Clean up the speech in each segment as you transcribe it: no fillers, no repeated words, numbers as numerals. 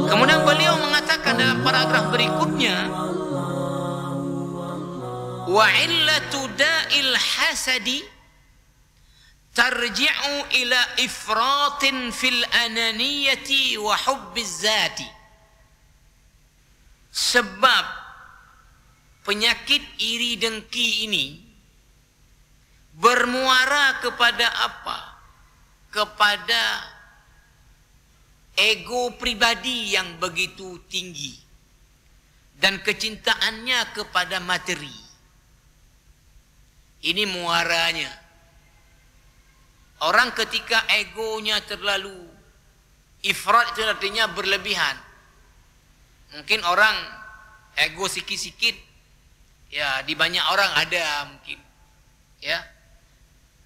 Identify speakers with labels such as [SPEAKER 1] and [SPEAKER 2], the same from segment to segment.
[SPEAKER 1] Kemudian beliau mengatakan dalam paragraf berikutnya, wa illatu da'il hasadi tarji'u ila ifratin fil ananiyati wa hubbiz zati. Sebab penyakit iri dengki ini bermuara kepada apa? Kepada ego pribadi yang begitu tinggi dan kecintaannya kepada materi. Ini muaranya. Orang ketika egonya terlalu ifrat, itu artinya berlebihan. Mungkin orang ego sikit-sikit, ya di banyak orang ada mungkin. Ya,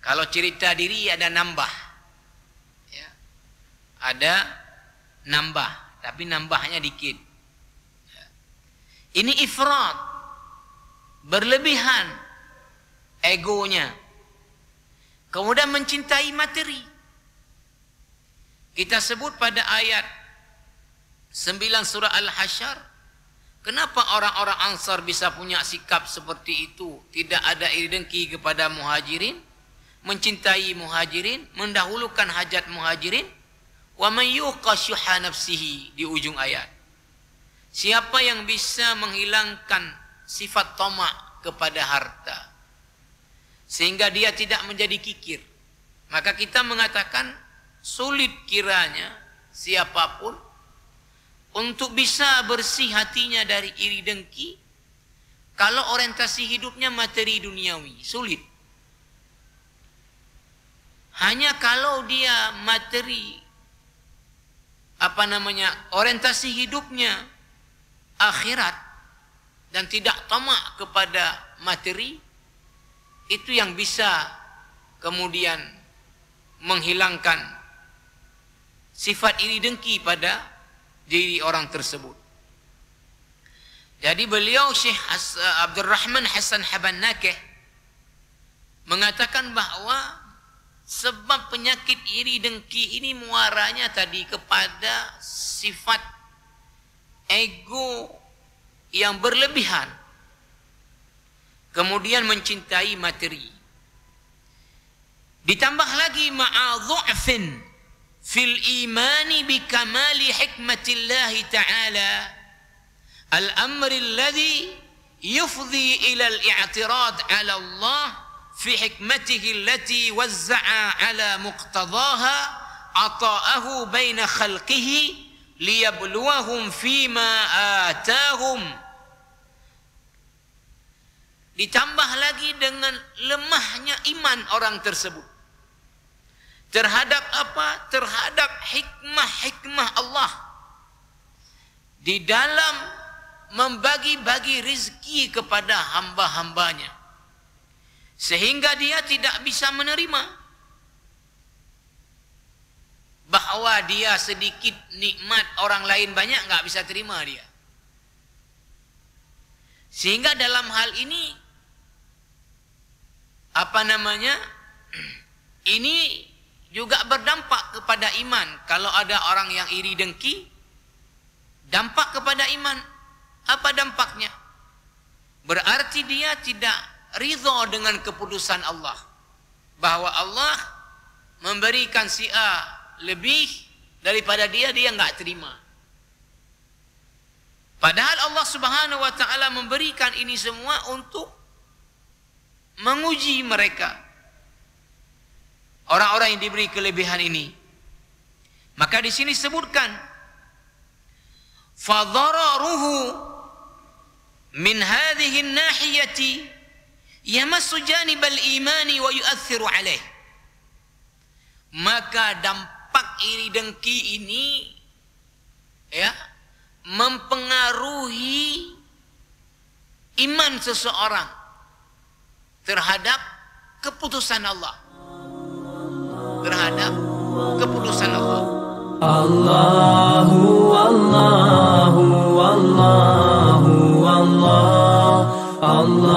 [SPEAKER 1] kalau cerita diri ada nambah, ya, ada nambah, tapi nambahnya dikit. Ya. Ini ifrat, berlebihan egonya. Kemudian mencintai materi. Kita sebut pada ayat 9 surah Al-Hasyr, kenapa orang-orang Ansar bisa punya sikap seperti itu? Tidak ada iri dengki kepada muhajirin, mencintai muhajirin, mendahulukan hajat muhajirin. Wa man yuqa syuha nafsihi, di ujung ayat. Siapa yang bisa menghilangkan sifat tamak kepada harta sehingga dia tidak menjadi kikir, maka kita mengatakan sulit kiranya siapapun untuk bisa bersih hatinya dari iri dengki kalau orientasi hidupnya materi duniawi. Sulit. Hanya kalau dia materi, orientasi hidupnya akhirat dan tidak tamak kepada materi, itu yang bisa kemudian menghilangkan sifat iri dengki pada diri orang tersebut. Jadi beliau Syekh Abdul Rahman Hasan Habannakeh mengatakan bahwa sebab penyakit iri dengki ini muaranya tadi kepada sifat ego yang berlebihan, kemudian mencintai materi. Ditambah lagi ma'adhu'fin fil imani bi kamali hikmatillahi ta'ala al-amri alladhi yufdi ila al-i'tirad ala Allah fi hikmatihi allati wazza'a ala muqtadaha ata'ahu baina khalqihi liyabluwahum fima atahum. Ditambah lagi dengan lemahnya iman orang tersebut terhadap apa? Terhadap hikmah-hikmah Allah di dalam membagi-bagi rizki kepada hamba-hambanya, sehingga dia tidak bisa menerima bahwa dia sedikit nikmat orang lain banyak, nggak bisa terima dia. Sehingga dalam hal ini ini juga berdampak kepada iman. Kalau ada orang yang iri dengki, dampak kepada iman. Apa dampaknya? Berarti dia tidak ridha dengan keputusan Allah, bahwa Allah memberikan si A lebih daripada dia nggak terima. Padahal Allah Subhanahu wa ta'ala memberikan ini semua untuk menguji mereka, orang-orang yang diberi kelebihan ini. Maka di sini sebutkan fadhararuhu min hadhihi an-nahiyati yamassu janibal imani wa yu'athiru alaih. Maka dampak iri dengki ini ya mempengaruhi iman seseorang terhadap keputusan Allah, terhadap keputusan Allah. Allahu Allahu Allahu Allah Allah.